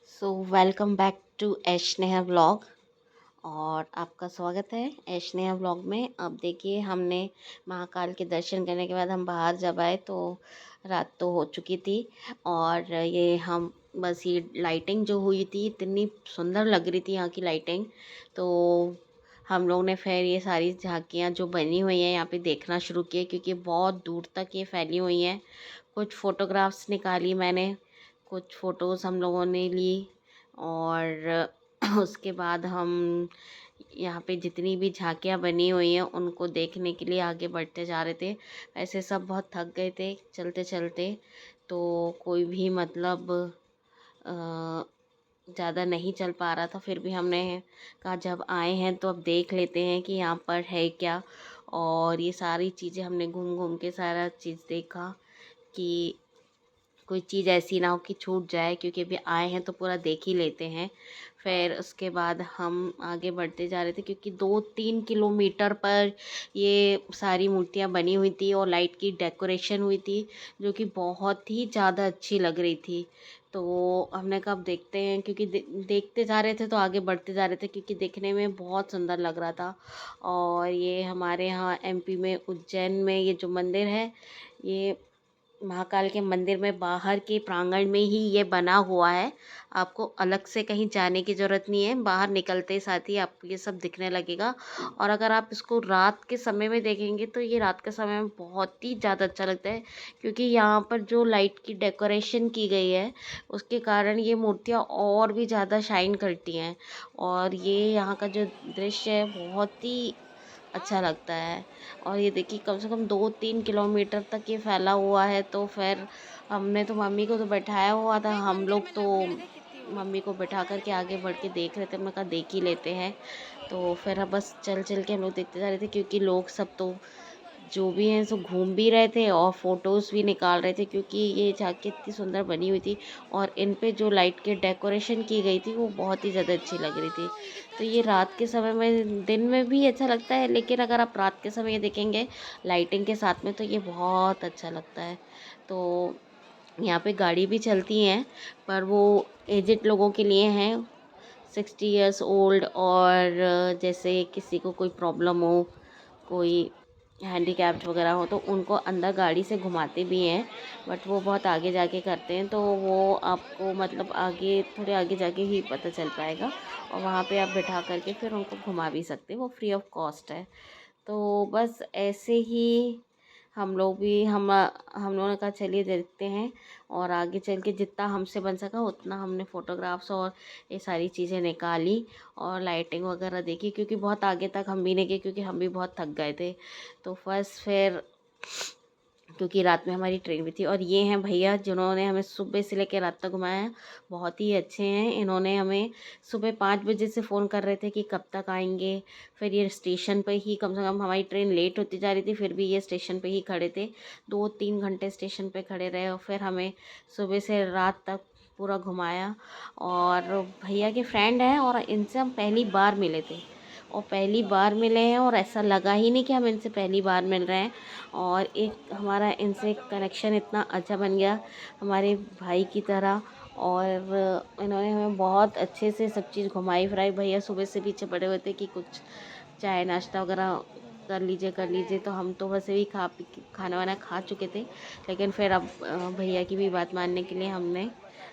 So welcome back to Ash Neha vlog. और आपका स्वागत है एश नेहा व्लॉग में। अब देखिए, हमने महाकाल के दर्शन करने के बाद हम बाहर जब आए तो रात तो हो चुकी थी। और ये हम बस ये लाइटिंग जो हुई थी इतनी सुंदर लग रही थी यहाँ की लाइटिंग। तो हम लोग ने फिर ये सारी झांकियाँ जो बनी हुई हैं यहाँ पे देखना शुरू किए, क्योंकि बहुत दूर तक ये फैली हुई हैं। कुछ फ़ोटोग्राफ्स निकाली मैंने, कुछ फ़ोटोज़ हम लोगों ने ली। और उसके बाद हम यहाँ पे जितनी भी झांकियाँ बनी हुई हैं उनको देखने के लिए आगे बढ़ते जा रहे थे। ऐसे सब बहुत थक गए थे चलते चलते, तो कोई भी मतलब ज़्यादा नहीं चल पा रहा था। फिर भी हमने कहा जब आए हैं तो अब देख लेते हैं कि यहाँ पर है क्या। और ये सारी चीज़ें हमने घूम घूम के सारा चीज़ देखा कि कोई चीज़ ऐसी ना हो कि छूट जाए, क्योंकि अभी आए हैं तो पूरा देख ही लेते हैं। फिर उसके बाद हम आगे बढ़ते जा रहे थे, क्योंकि 2-3 किलोमीटर पर ये सारी मूर्तियाँ बनी हुई थी और लाइट की डेकोरेशन हुई थी, जो कि बहुत ही ज़्यादा अच्छी लग रही थी। तो हमने कहा अब देखते हैं, क्योंकि देखते जा रहे थे तो आगे बढ़ते जा रहे थे, क्योंकि देखने में बहुत सुंदर लग रहा था। और ये हमारे यहाँ एमपी में उज्जैन में ये जो मंदिर है, ये महाकाल के मंदिर में बाहर के प्रांगण में ही ये बना हुआ है। आपको अलग से कहीं जाने की ज़रूरत नहीं है, बाहर निकलते साथ ही आपको ये सब दिखने लगेगा। और अगर आप इसको रात के समय में देखेंगे तो ये रात के समय में बहुत ही ज़्यादा अच्छा लगता है, क्योंकि यहाँ पर जो लाइट की डेकोरेशन की गई है उसके कारण ये मूर्तियाँ और भी ज़्यादा शाइन करती हैं। और ये यहाँ का जो दृश्य है बहुत ही अच्छा लगता है। और ये देखिए कम से कम 2-3 किलोमीटर तक ये फैला हुआ है। तो फिर हमने तो मम्मी को तो बैठाया हुआ था, हम लोग तो मम्मी को बैठा कर के आगे बढ़ के देख रहे थे। हमने कहा देख ही लेते हैं। तो फिर अब बस चल चल के हम लोग देखते जा रहे थे, क्योंकि लोग सब तो जो भी हैं सो घूम भी रहे थे और फ़ोटोज़ भी निकाल रहे थे, क्योंकि ये झांकी इतनी सुंदर बनी हुई थी। और इन पे जो लाइट की डेकोरेशन की गई थी वो बहुत ही ज़्यादा अच्छी लग रही थी। तो ये रात के समय में, दिन में भी अच्छा लगता है, लेकिन अगर आप रात के समय ये देखेंगे लाइटिंग के साथ में तो ये बहुत अच्छा लगता है। तो यहाँ पे गाड़ी भी चलती हैं, पर वो एजेड लोगों के लिए हैं, 60 ईयर्स ओल्ड। और जैसे किसी को कोई प्रॉब्लम हो, कोई हैंडीकैप्ड वगैरह हो, तो उनको अंदर गाड़ी से घुमाते भी हैं। बट वो बहुत आगे जाके करते हैं, तो वो आपको मतलब आगे, थोड़े आगे जाके ही पता चल पाएगा। और वहाँ पे आप बिठा करके फिर उनको घुमा भी सकते हैं, वो फ्री ऑफ कॉस्ट है। तो बस ऐसे ही हम लोगों ने कहा चलिए देखते हैं। और आगे चल के जितना हमसे बन सका उतना हमने फ़ोटोग्राफ्स और ये सारी चीज़ें निकाली और लाइटिंग वगैरह देखी, क्योंकि बहुत आगे तक हम भी नहीं गए, क्योंकि हम भी बहुत थक गए थे। तो फर्स्ट फिर, क्योंकि रात में हमारी ट्रेन भी थी। और ये हैं भैया जिन्होंने हमें सुबह से लेकर रात तक घुमाया है, बहुत ही अच्छे हैं। इन्होंने हमें सुबह 5 बजे से फ़ोन कर रहे थे कि कब तक आएंगे। फिर ये स्टेशन पे ही, कम से कम हमारी ट्रेन लेट होती जा रही थी फिर भी ये स्टेशन पे ही खड़े थे, 2-3 घंटे स्टेशन पे खड़े रहे। और फिर हमें सुबह से रात तक पूरा घुमाया। और भैया के फ्रेंड हैं और इनसे हम पहली बार मिले थे, और पहली बार मिले हैं और ऐसा लगा ही नहीं कि हम इनसे पहली बार मिल रहे हैं। और एक हमारा इनसे कनेक्शन इतना अच्छा बन गया, हमारे भाई की तरह। और इन्होंने हमें बहुत अच्छे से सब चीज़ घुमाई फिराई। भैया सुबह से पीछे पड़े हुए थे कि कुछ चाय नाश्ता वगैरह कर लीजिए कर लीजिए। तो हम तो वैसे भी खाना वाना खा चुके थे, लेकिन फिर अब भैया की भी बात मानने के लिए हमने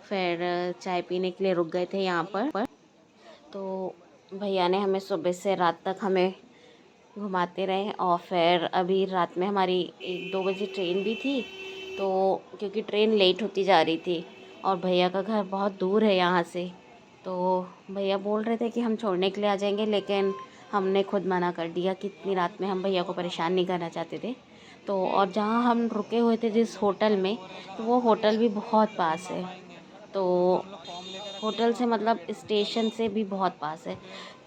फिर चाय पीने के लिए रुक गए थे यहाँ पर। तो भैया ने हमें सुबह से रात तक हमें घुमाते रहे। और फिर अभी रात में हमारी 1-2 बजे ट्रेन भी थी, तो क्योंकि ट्रेन लेट होती जा रही थी और भैया का घर बहुत दूर है यहाँ से, तो भैया बोल रहे थे कि हम छोड़ने के लिए आ जाएंगे, लेकिन हमने खुद मना कर दिया कि इतनी रात में हम भैया को परेशान नहीं करना चाहते थे। तो और जहाँ हम रुके हुए थे जिस होटल में, तो वो होटल भी बहुत पास है। तो होटल से मतलब स्टेशन से भी बहुत पास है।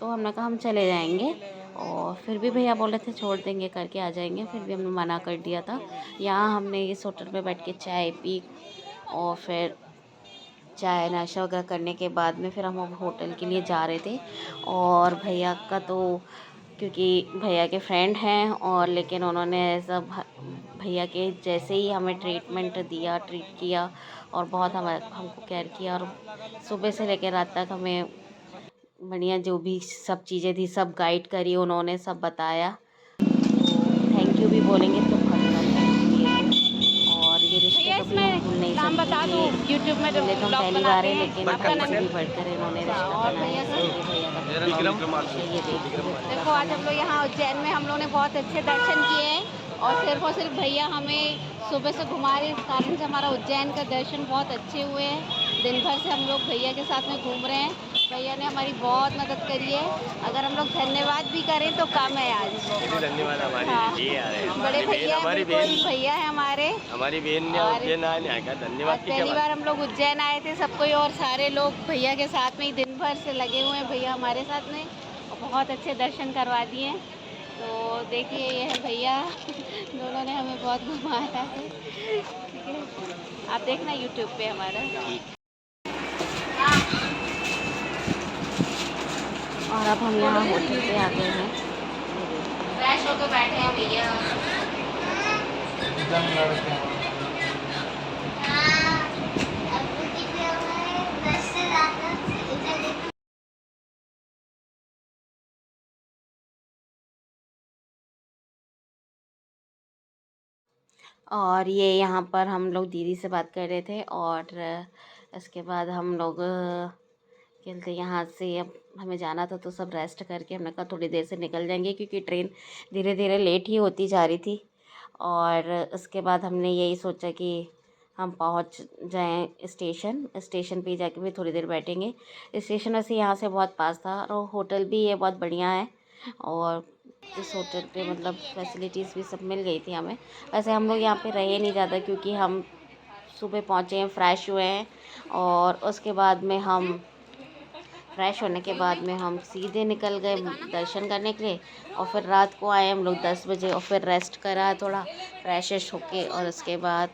तो हमने कहा हम चले जाएंगे। और फिर भी भैया बोले थे छोड़ देंगे करके आ जाएंगे, फिर भी हमने मना कर दिया था। यहाँ हमने इस होटल पे बैठ के चाय पी, और फिर चाय नाश्ता वगैरह करने के बाद में फिर हम अब होटल के लिए जा रहे थे। और भैया का तो क्योंकि भैया के फ्रेंड हैं, और लेकिन उन्होंने ऐसा भैया के जैसे ही हमें ट्रीट किया और बहुत हमको केयर किया, और सुबह से लेकर रात तक हमें बढ़िया जो भी सब चीज़ें थी सब गाइड करी उन्होंने, सब बताया। थैंक यू भी बोलेंगे तो बहुत और ये रिश्ते कभी हम भूल नहीं सकते। यूट्यूब में मिले तो हम पहली बार है, लेकिन हमसे भी बढ़कर इन्होंने रिश्ता बनाया। भैया का देखो आज हम लोग यहाँ उज्जैन में हम लोगों ने बहुत अच्छे दर्शन किए हैं, और सिर्फ भैया हमें सुबह से घुमा रहे, इस कारण से हमारा उज्जैन का दर्शन बहुत अच्छे हुए हैं। दिन भर से हम लोग भैया के साथ में घूम रहे हैं, भैया ने हमारी बहुत मदद करी है। अगर हम लोग धन्यवाद भी करें तो कम है आज। धन्यवाद हमारे बड़े भैया भैया है हमारी बहन ने धन्यवाद। पहली बार हम लोग उज्जैन आए थे सब कोई, और सारे लोग भैया के साथ में ही दिन भर से लगे हुए हैं भैया हमारे साथ में, और बहुत अच्छे दर्शन करवा दिए। तो देखिए ये है भैया, दोनों ने हमें बहुत घुमाया है। ठीक है, आप देखना यूट्यूब पे हमारा। और अब हम यहाँ होटल पे आ गए हैं, फ्रेश होकर बैठे हैं भैया। और ये यहाँ पर हम लोग दीदी से बात कर रहे थे, और इसके बाद हम लोग खेलते यहाँ से अब हमें जाना था, तो सब रेस्ट करके हमने कहा थोड़ी देर से निकल जाएंगे, क्योंकि ट्रेन धीरे धीरे लेट ही होती जा रही थी। और उसके बाद हमने यही सोचा कि हम पहुँच जाएं स्टेशन पे जाके भी थोड़ी देर बैठेंगे। स्टेशन वैसे यहाँ से बहुत पास था, और होटल भी ये बहुत बढ़िया है, और इस होटल पे मतलब फैसिलिटीज़ भी सब मिल गई थी हमें। वैसे हम लोग यहाँ पे रहे नहीं ज़्यादा, क्योंकि हम सुबह पहुँचे हैं, फ्रेश हुए हैं, और उसके बाद में हम फ्रेश होने के बाद में हम सीधे निकल गए दर्शन करने के लिए। और फिर रात को आए हम लोग 10 बजे, और फिर रेस्ट करा थोड़ा फ्रेश होके, और उसके बाद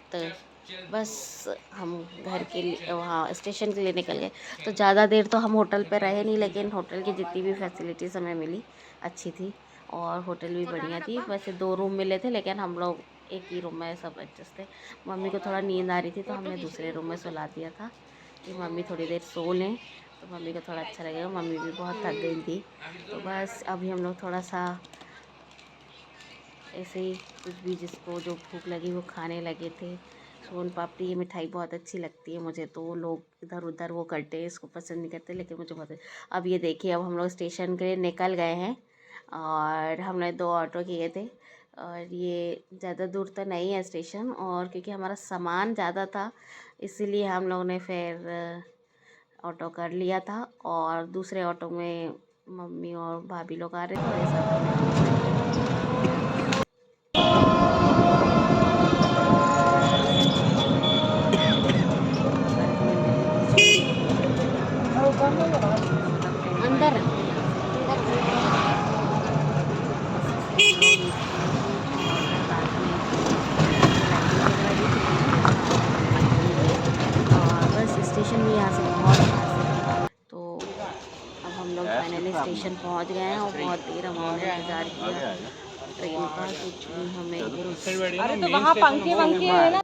बस हम घर के लिए वहाँ स्टेशन के लिए निकल गए। तो ज़्यादा देर तो हम होटल पे रहे नहीं, लेकिन होटल की जितनी भी फैसिलिटीज़ हमें मिली अच्छी थी, और होटल भी बढ़िया थी। वैसे 2 रूम मिले थे, लेकिन हम लोग एक ही रूम में सब एडजस्ट थे। मम्मी को थोड़ा नींद आ रही थी, तो हमने दूसरे रूम में सुला दिया था कि मम्मी थोड़ी देर सो लें, तो मम्मी को थोड़ा अच्छा लगेगा। मम्मी भी बहुत थक गई थी। तो बस अभी हम लोग थोड़ा सा ऐसे ही कुछ भी जिसको जो भूख लगी वो खाने लगे थे। सोन पापड़ी, ये मिठाई बहुत अच्छी लगती है मुझे, तो लोग इधर उधर वो करते हैं, इसको पसंद नहीं करते, लेकिन मुझे बहुत। अब ये देखिए, अब हम लोग स्टेशन के लिए निकल गए हैं, और हमने 2 ऑटो किए थे, और ये ज़्यादा दूर तो नहीं है स्टेशन, और क्योंकि हमारा सामान ज़्यादा था इसीलिए हम लोगों ने फिर ऑटो कर लिया था। और दूसरे ऑटो में मम्मी और भाभी लोग आ रहे थे, और ये सब अंदर स्टेशन भी यहाँ से बहुत पास है। तो अब हम लोग फाइनली स्टेशन पहुँच गए हैं, और बहुत देर हमने इंतज़ार किया ट्रेन का, क्योंकि हमें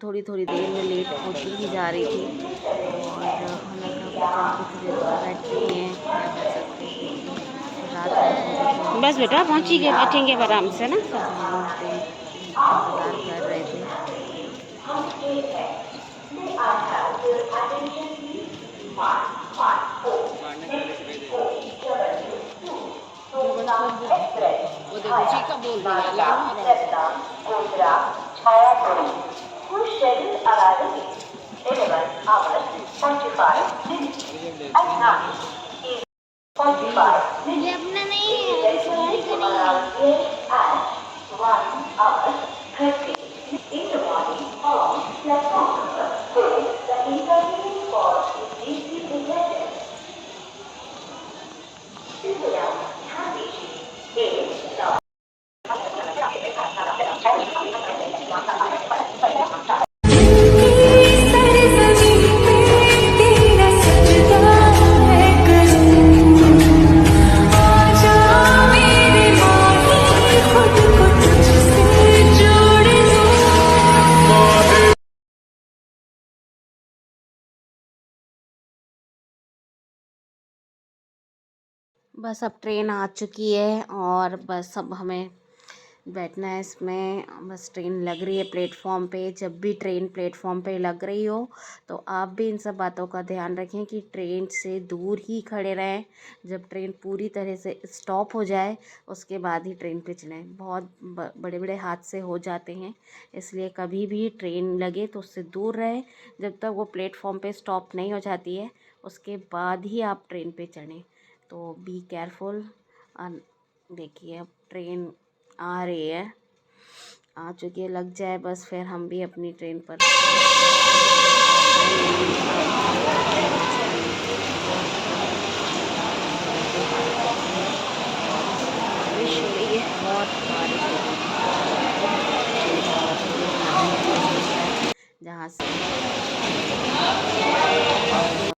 थोड़ी थोड़ी देर में लेट होती ही जा रही थी, और हमें बैठते हैं, क्या कर सकते हैं। रात बस बेटा पहुँच ही गए, बैठेंगे आराम से ना। इंतज़ार कर रहे थे। ये अपना नहीं है, सवारी का नहीं बस अब ट्रेन आ चुकी है और बस अब हमें बैठना है इसमें। बस ट्रेन लग रही है प्लेटफॉर्म पे। जब भी ट्रेन प्लेटफॉर्म पे लग रही हो तो आप भी इन सब बातों का ध्यान रखें कि ट्रेन से दूर ही खड़े रहें। जब ट्रेन पूरी तरह से स्टॉप हो जाए उसके बाद ही ट्रेन पे चलें। बहुत बड़े बड़े हादसे हो जाते हैं, इसलिए कभी भी ट्रेन लगे तो उससे दूर रहें। जब तक वो प्लेटफॉर्म पे स्टॉप नहीं हो जाती है उसके बाद ही आप ट्रेन पे चढ़ें। तो बी केयरफुल। देखिए अब ट्रेन आ रही है, आ चुकी है। लग जाए बस फिर हम भी अपनी ट्रेन पर बारिश हो रही है, बहुत बारिश हो रही है। जहाँ से